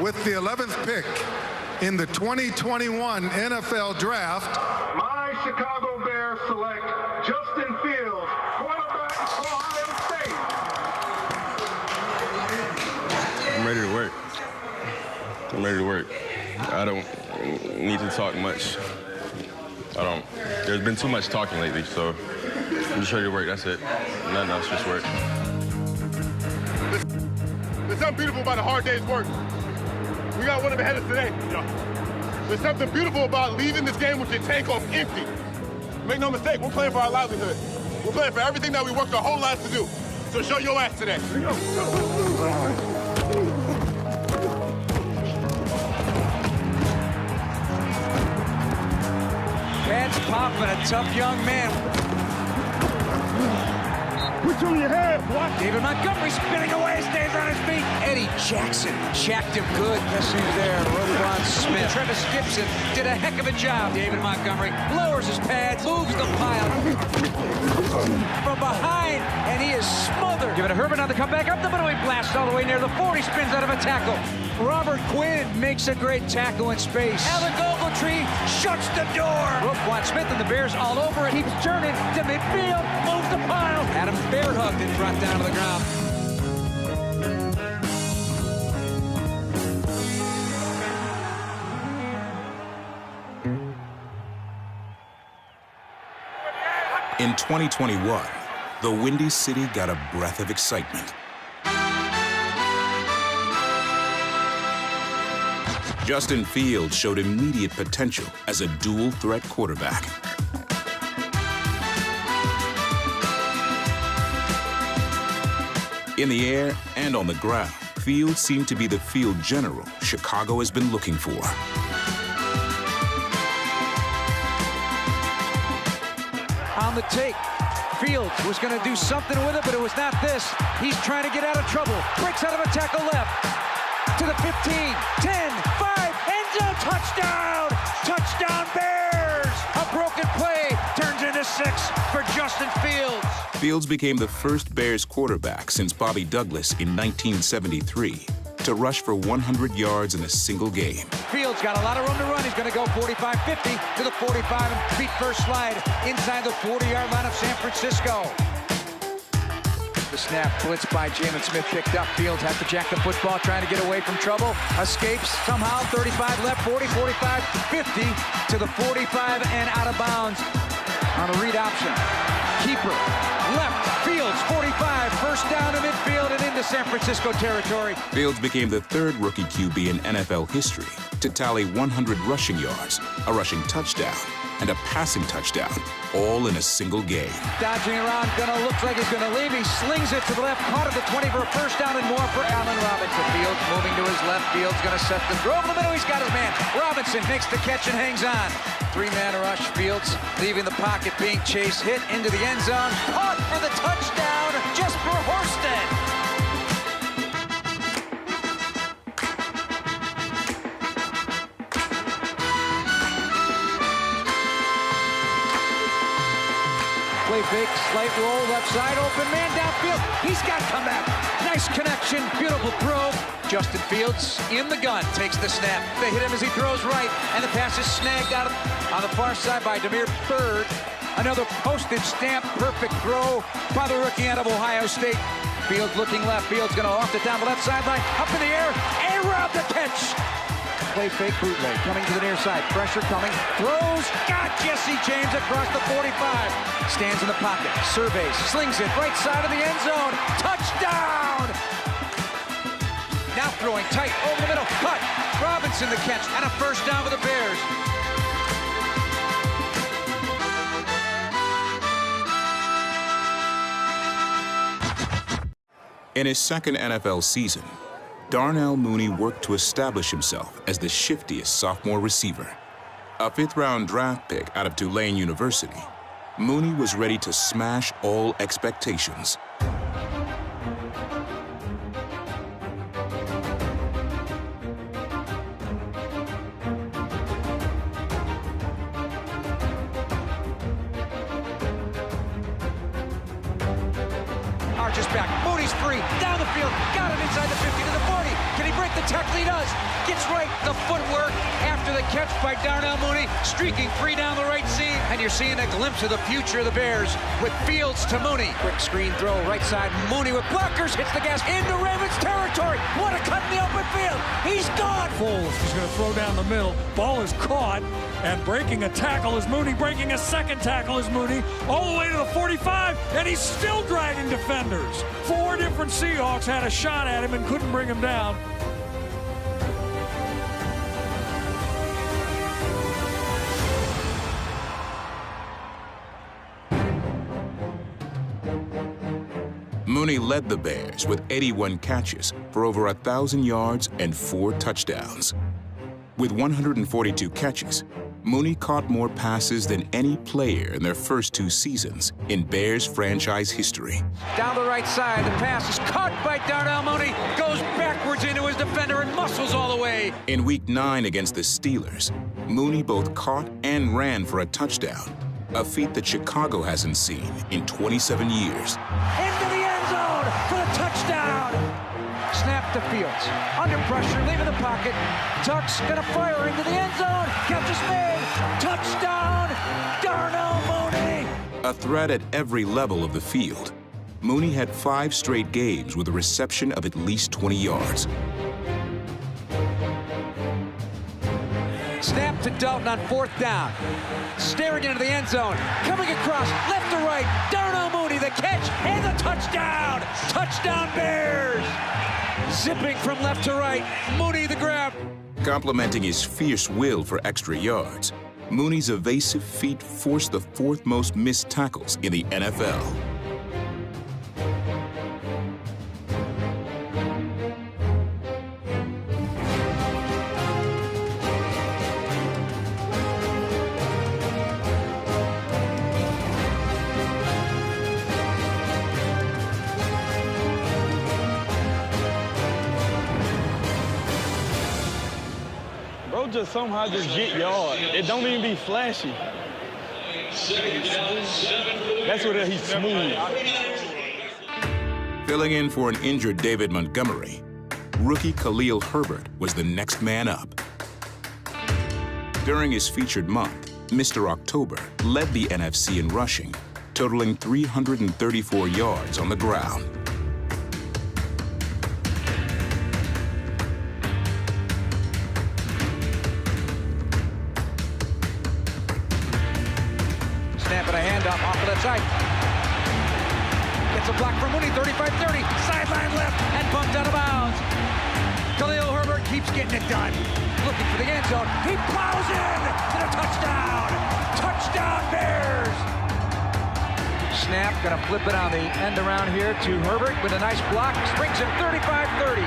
with the 11th pick in the 2021 NFL Draft, my Chicago Bears select Justin Fields, quarterback of Ohio State. I'm ready to work. I'm ready to work. I don't need to talk much. There's been too much talking lately, so I'm just ready to work. That's it. Nothing else, just work. There's something beautiful about a hard day's work. We got one of ahead of us today. There's something beautiful about leaving this game with your tank off empty. Make no mistake, we're playing for our livelihood. We're playing for everything that we worked our whole lives to do. So show your ass today. Here we go. Pads popping, a tough young man. Put you in your head, boy. David Montgomery spinning away, stays on his feet. Eddie Jackson checked him good. Yes, he was there. Roquan Smith. Travis Gibson did a heck of a job. David Montgomery lowers his pads, moves the pile from behind, and he is smothered. Give it to Herbert on the comeback. Up the middle, he blasts all the way near the 40, spins out of a tackle. Robert Quinn makes a great tackle in space. Alan Ogletree shuts the door. Roquan Smith and the Bears all over it. Keeps turning to midfield, moves the pile. Adams bear hugged and brought down to the ground. In 2021, the Windy City got a breath of excitement. Justin Fields showed immediate potential as a dual-threat quarterback. In the air and on the ground, Fields seemed to be the field general Chicago has been looking for. On the take, Fields was going to do something with it, but it was not this. He's trying to get out of trouble. Breaks out of a tackle left. To the 15, 10, 5, end zone, touchdown! Touchdown Bears! A broken play turns into 6 for Justin Fields. Fields became the first Bears quarterback since Bobby Douglas in 1973 to rush for 100 yards in a single game. Fields got a lot of room to run. He's going to go 45-50 to the 45 and feet first slide inside the 40-yard line of San Francisco. The snap, blitz by Jalen Smith, picked up. Fields has to jack the football, trying to get away from trouble. Escapes somehow, 35 left, 40, 45, 50 to the 45 and out of bounds on a read option. Keeper, left, Fields, 45, first down to midfield and into San Francisco territory. Fields became the third rookie QB in NFL history to tally 100 rushing yards, a rushing touchdown, and a passing touchdown, all in a single game. Dodging around, looks like he's gonna leave. He slings it to the left, caught at the 20 for a first down and more for Allen Robinson. Fields moving to his left. Fields gonna set the throw over the middle. He's got his man. Robinson makes the catch and hangs on. 3-man rush. Fields leaving the pocket, being chased, hit into the end zone. Caught for the touchdown, just for Horsted. Play fake, slight roll, left side, open man downfield. He's got comeback. Nice connection, beautiful throw. Justin Fields in the gun, takes the snap. They hit him as he throws right, and the pass is snagged out on the far side by Demir Bird. Another postage stamp, perfect throw by the rookie out of Ohio State. Fields looking left. Fields gonna loft it down the left sideline, up in the air, A-Rob the catch. Play fake bootleg, coming to the near side, pressure coming, throws, got Jesse James across the 45. Stands in the pocket, surveys, slings it, right side of the end zone, touchdown! Now throwing tight, over the middle, cut, Robinson the catch, and a first down for the Bears. In his second NFL season, Darnell Mooney worked to establish himself as the shiftiest sophomore receiver. A fifth-round draft pick out of Tulane University, Mooney was ready to smash all expectations. Arches back, Mooney Mooney's free, down the field, got him inside the 50 to the 40. Can he break the tackle? He does. Gets right, the footwork after the catch by Darnell Mooney, streaking free down the right seam. And you're seeing a glimpse of the future of the Bears with Fields to Mooney. Quick screen throw, right side, Mooney with blockers, hits the gas into Ravens territory. What a cut in the open field. He's gone. Foles is going to throw down the middle. Ball is caught, and breaking a tackle is Mooney. Breaking a second tackle is Mooney. All the way to the 45, and he's still dragging defenders. 4 different Seahawks had a shot at him and couldn't bring him down. Mooney led the Bears with 81 catches for over 1,000 yards and 4 touchdowns. With 142 catches, Mooney caught more passes than any player in their first 2 seasons in Bears franchise history. Down the right side, the pass is caught by Darnell Mooney, goes backwards into his defender and muscles all the way. In Week 9 against the Steelers, Mooney both caught and ran for a touchdown, a feat that Chicago hasn't seen in 27 years. Into the end zone for the touchdown. Snap to Fields. Under pressure, leaving the pocket. Tuck's gonna fire into the end zone. Catch is made. Touchdown, Darnell Mooney. A threat at every level of the field, Mooney had 5 straight games with a reception of at least 20 yards. Snap to Dalton on 4th down. Staring into the end zone. Coming across, left to right. Darnell Mooney, the catch, and the touchdown. Touchdown Bears. Zipping from left to right. Mooney the grab. Complementing his fierce will for extra yards, Mooney's evasive feet forced the 4th most missed tackles in the NFL. Bro just somehow just get yard. It don't even be flashy. That's what he's smooth. Filling in for an injured David Montgomery, rookie Khalil Herbert was the next man up. During his featured month, Mr. October led the NFC in rushing, totaling 334 yards on the ground. Snap and a handoff off the left side. Gets a block from Mooney, 35-30. Sideline left and bumped out of bounds. Khalil Herbert keeps getting it done. Looking for the end zone. He plows in to the touchdown. Touchdown Bears. Snap, gonna flip it on the end around here to Herbert with a nice block. Springs him 35-30.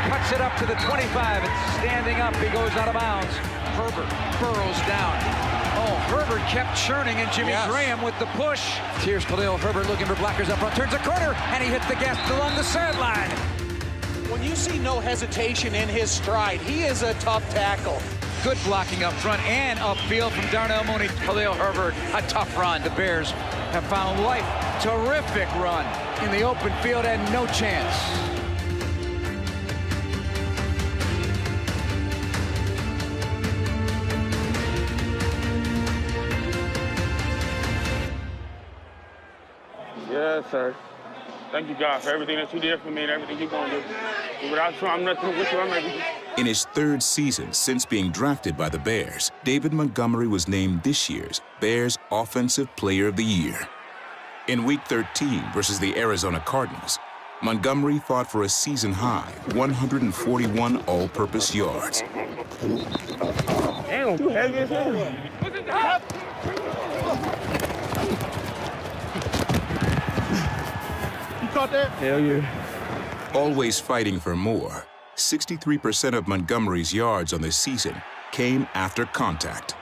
Cuts it up to the 25 and standing up, he goes out of bounds. Herbert burrows down. Oh, Herbert kept churning, and Jimmy Graham with the push. Here's Khalil Herbert looking for blockers up front, turns a corner, and he hits the gas along the sideline. When you see no hesitation in his stride, he is a tough tackle. Good blocking up front and upfield from Darnell Mooney. Khalil Herbert, a tough run. The Bears have found life. Terrific run in the open field and no chance. Yes, sir. Thank you, God, for everything that you did for me and everything you're going to do. Without you, I'm nothing. With you, I'm everything. In his 3rd season since being drafted by the Bears, David Montgomery was named this year's Bears Offensive Player of the Year. In Week 13 versus the Arizona Cardinals, Montgomery fought for a season-high 141 all-purpose yards. Damn, too heavy as hell. You caught that? Hell yeah. Always fighting for more, 63% of Montgomery's yards on the season came after contact.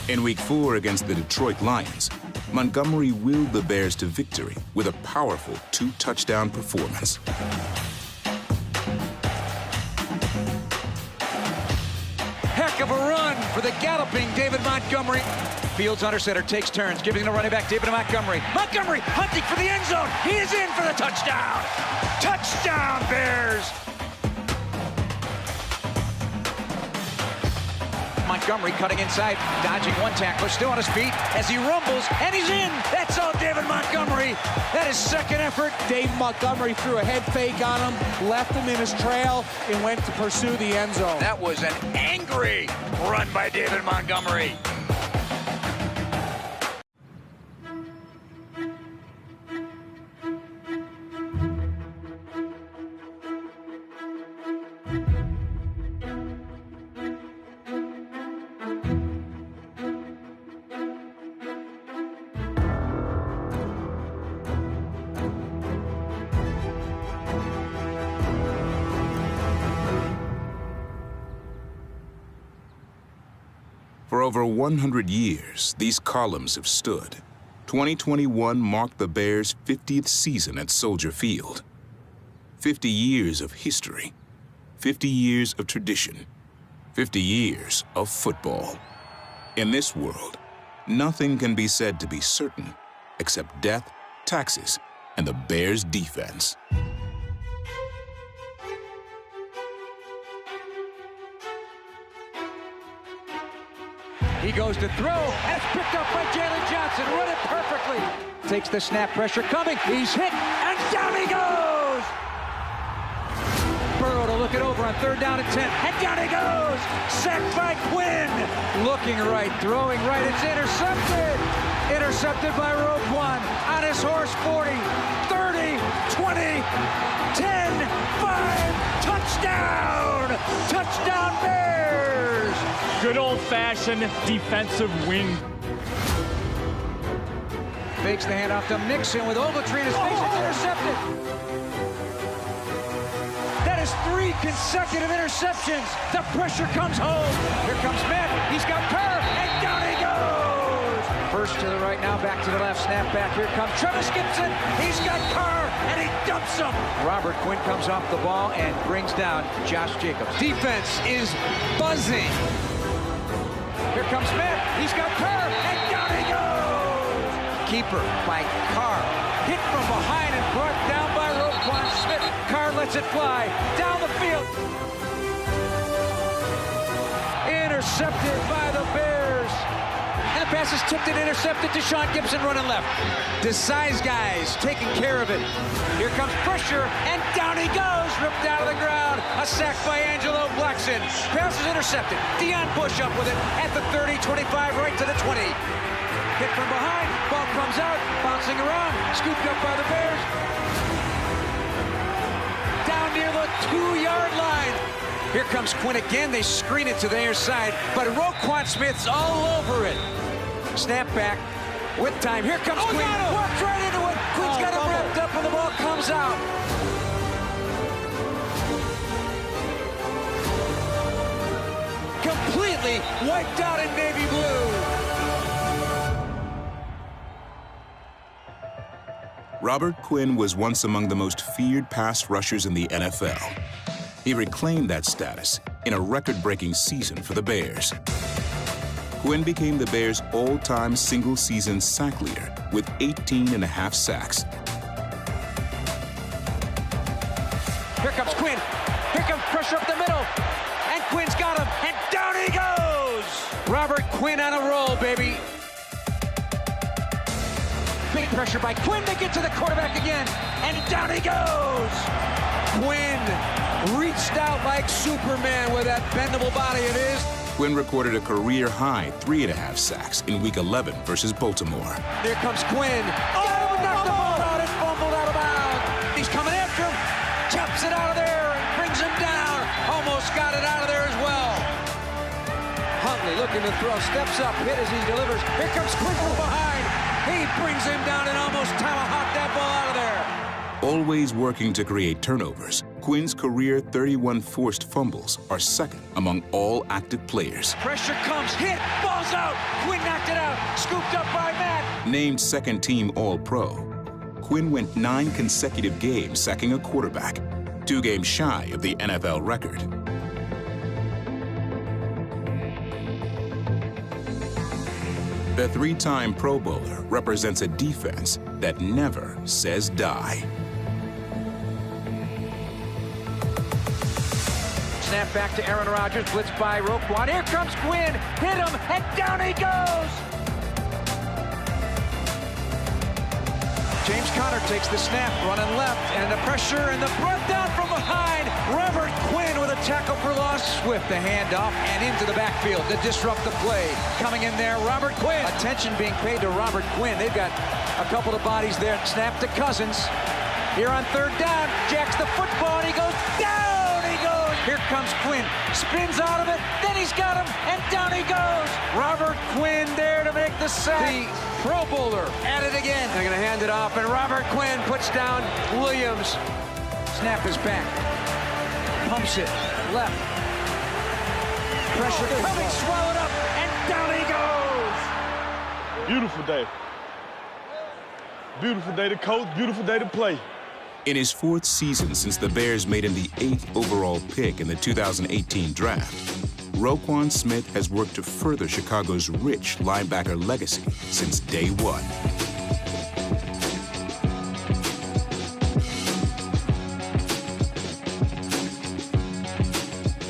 In Week 4 against the Detroit Lions, Montgomery willed the Bears to victory with a powerful 2-touchdown performance. Heck of a run for the galloping David Montgomery. Fields under center, takes turns, giving the running back David Montgomery. Montgomery hunting for the end zone. He is in for the touchdown. Touchdown, Bears. Montgomery cutting inside, dodging one tackler, still on his feet as he rumbles, and he's in. That's all David Montgomery. That is second effort. Dave Montgomery threw a head fake on him, left him in his trail, and went to pursue the end zone. That was an angry run by David Montgomery. For over 100 years, these columns have stood. 2021 marked the Bears' 50th season at Soldier Field. 50 years of history, 50 years of tradition, 50 years of football. In this world, nothing can be said to be certain except death, taxes, and the Bears' defense. He goes to throw, and it's picked up by Jalen Johnson. Run it perfectly. Takes the snap, pressure coming. He's hit, and down he goes. Burrow to look it over on 3rd down and 10, and down he goes. Sacked by Quinn. Looking right, throwing right. It's intercepted. Intercepted by Roquan on his horse. 40, 30, 20, 10, 5. Touchdown. Touchdown, Bears. Good old-fashioned defensive win. Fakes the handoff to Mixon with Ogletree in his face. It's intercepted. That is 3 consecutive interceptions. The pressure comes home. Here comes Matt. He's got Kerr, and down he goes. First to the right, now back to the left. Snap back. Here comes Travis Gibson. He's got Kerr, and he dumps him. Robert Quinn comes off the ball and brings down Josh Jacobs. Defense is buzzing. Here comes Matt. He's got Kerr, and down he goes. Keeper by Carr. Hit from behind and brought down by Roquan Smith. Carr lets it fly down the field. Intercepted by the Bears. And the pass is tipped and intercepted to Sean Gibson running left. The size guys taking care of it. Here comes pressure, and down he goes, ripped out of the ground. A sack by Angelo Blackson. Pass is intercepted. Deion Bush up with it at the 30, 25, right to the 20. Hit from behind, ball comes out, bouncing around, scooped up by the Bears. Down near the 2-yard line. Here comes Quinn again. They screen it to the near side, but Roquan Smith's all over it. Snap back with time. Here comes Quinn. Walks right into it. Quinn's got him wrapped up, and the ball comes out. Completely wiped out in navy blue. Robert Quinn was once among the most feared pass rushers in the NFL. He reclaimed that status in a record-breaking season for the Bears. Quinn became the Bears' all-time single-season sack leader with 18.5 sacks. Here comes Quinn. Here comes pressure up the middle. And Quinn's got him. And down he goes. Robert Quinn on a roll, baby. Big pressure by Quinn. They get to the quarterback again. And down he goes. Quinn reached out like Superman with that bendable body of his. Quinn recorded a career-high 3.5 sacks in Week 11 versus Baltimore. Here comes Quinn. Oh, knocked the ball out and fumbled out of bounds. He's coming after him. Chops it out of there and brings him down. Almost got it out of there as well. Huntley looking to throw. Steps up. Hit as he delivers. Here comes Quinn from behind. He brings him down and almost tomahawked that ball out of there. Always working to create turnovers, Quinn's career 31 forced fumbles are second among all active players. Pressure comes, hit, ball's out. Quinn knocked it out, scooped up by Matt. Named second-team All-Pro, Quinn went 9 consecutive games sacking a quarterback, 2 games shy of the NFL record. The 3-time Pro Bowler represents a defense that never says die. Snap back to Aaron Rodgers, blitz by Roquan. Here comes Quinn, hit him, and down he goes! James Conner takes the snap, running left, and the pressure, and the brought down from behind. Robert Quinn with a tackle for loss. Swift the handoff and into the backfield to disrupt the play. Coming in there, Robert Quinn. Attention being paid to Robert Quinn. They've got a couple of bodies there. Snap to Cousins. Here on 3rd down, jacks the football, and he goes down! He goes. Here comes Quinn. Spins out of it, then he's got him, and down he goes. Robert Quinn there to make the sack. The Pro Bowler at it again. They're going to hand it off, and Robert Quinn puts down Williams. Snap is back. Pumps it. Left. Pressure coming, swallowed up, and down he goes. Beautiful day. Beautiful day to coach, beautiful day to play. In his 4th season since the Bears made him the 8th overall pick in the 2018 draft, Roquan Smith has worked to further Chicago's rich linebacker legacy since day one.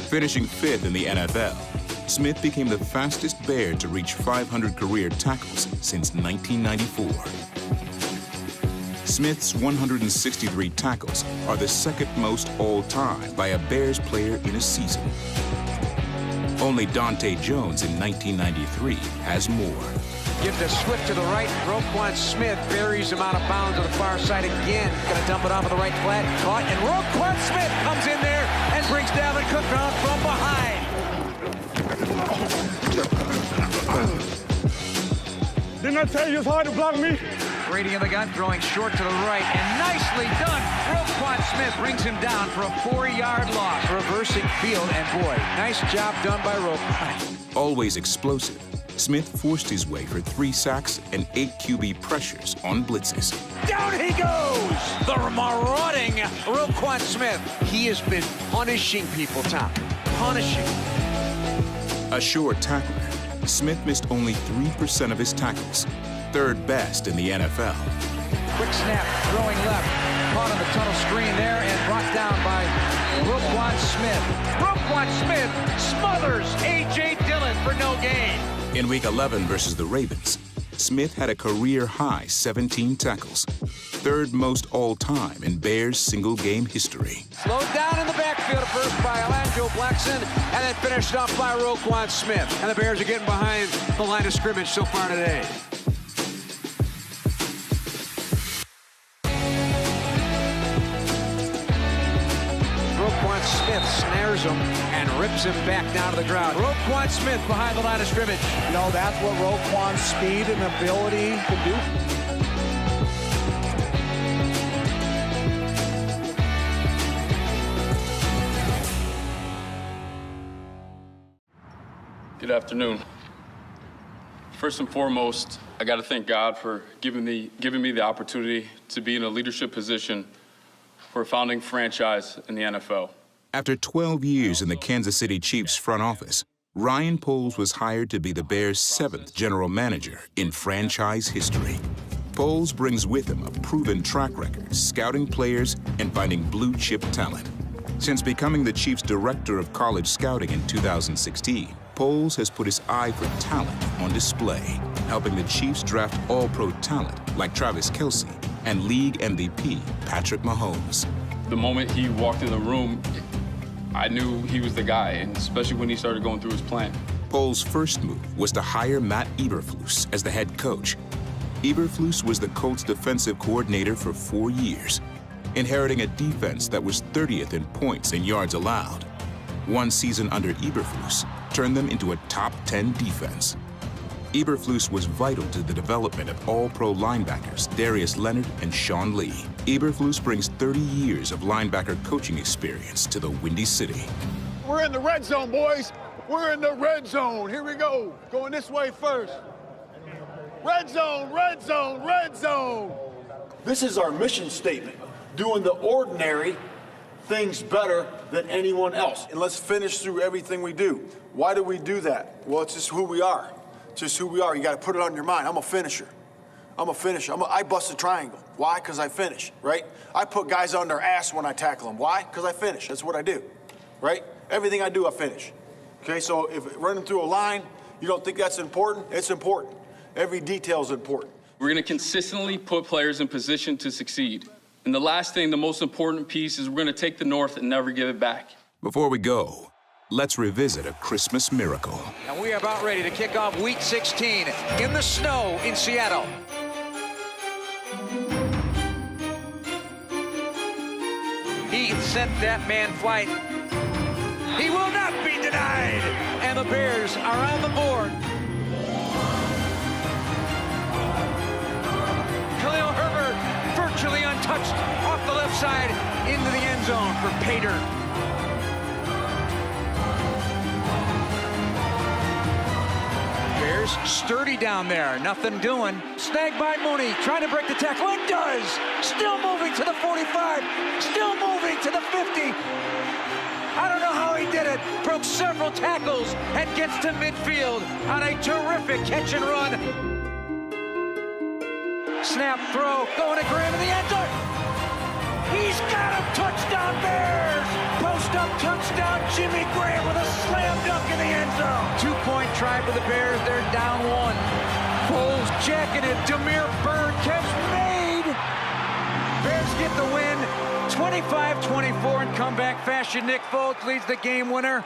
Finishing 5th in the NFL, Smith became the fastest Bear to reach 500 career tackles since 1994. Smith's 163 tackles are the 2nd most all-time by a Bears player in a season. Only Dante Jones in 1993 has more. Give the Swift to the right. Roquan Smith buries him out of bounds to the far side again. Going to dump it off of the right flat. Caught, and Roquan Smith comes in there and brings Dalvin Cook down from behind. Didn't I tell you it's hard to block me? Brady in the gun, throwing short to the right, and nicely done. Roquan Smith brings him down for a 4-yard loss. Reversing field, and boy, nice job done by Roquan. Always explosive, Smith forced his way for 3 sacks and 8 QB pressures on blitzes. Down he goes! The marauding Roquan Smith. He has been punishing people, Tom. Punishing. A sure tackler, Smith missed only 3% of his tackles, 3rd best in the NFL. Quick snap, throwing left. Caught on the tunnel screen there and brought down by Roquan Smith. Roquan Smith smothers A.J. Dillon for no gain. In Week 11 versus the Ravens, Smith had a career-high 17 tackles, 3rd most all-time in Bears single-game history. Slowed down in the backfield at first by Alonzo Blackson, and then finished off by Roquan Smith. And the Bears are getting behind the line of scrimmage so far today. Roquan Smith snares him and rips him back down to the ground. Roquan Smith behind the line of scrimmage. You know, that's what Roquan's speed and ability can do. Good afternoon. First and foremost, I got to thank God for giving me the opportunity to be in a leadership position for a founding franchise in the NFL. After 12 years in the Kansas City Chiefs front office, Ryan Poles was hired to be the Bears' 7th general manager in franchise history. Poles brings with him a proven track record scouting players and finding blue-chip talent. Since becoming the Chiefs' director of college scouting in 2016, Poles has put his eye for talent on display, helping the Chiefs draft all-pro talent like Travis Kelce and league MVP Patrick Mahomes. The moment he walked in the room, I knew he was the guy, and especially when he started going through his plan. Poles' first move was to hire Matt Eberflus as the head coach. Eberflus was the Colts' defensive coordinator for 4 years, inheriting a defense that was 30th in points and yards allowed. One season under Eberflus turned them into a top 10 defense. Eberflus was vital to the development of all-pro linebackers Darius Leonard and Sean Lee. Eberflus brings 30 years of linebacker coaching experience to the Windy City. We're in the red zone, boys. We're in the red zone. Here we go. Going this way first. Red zone, red zone, red zone. This is our mission statement, doing the ordinary things better than anyone else. And let's finish through everything we do. Why do we do that? Well, it's just who we are. It's just who we are. You got to put it on your mind. I'm a finisher. I'm a finisher. I bust a triangle. Why? Because I finish, right? I put guys on their ass when I tackle them. Why? Because I finish. That's what I do, right? Everything I do, I finish. Okay, so if running through a line, you don't think that's important? It's important. Every detail is important. We're going to consistently put players in position to succeed. And the last thing, the most important piece, is we're going to take the North and never give it back. Before we go, let's revisit a Christmas miracle. And we are about ready to kick off Week 16 in the snow in Seattle. He sent that man flight. He will not be denied. And the Bears are on the board. Khalil Herbert, virtually untouched, off the left side, into the end zone for Pater. Bears sturdy down there, nothing doing. Snagged by Mooney, trying to break the tackle, and does! Still moving to the 45, still moving to the 50. I don't know how he did it. Broke several tackles and gets to midfield on a terrific catch and run. Snap, throw, going to Graham in the end zone. He's got him. Touchdown Bears. Post up touchdown Jimmy Graham with a slam dunk in the end zone. 2-point try for the Bears. They're down 1. Foles jacketed. Demir Bird catch made. Bears get the win. 25-24 in comeback fashion. Nick Foles leads the game winner.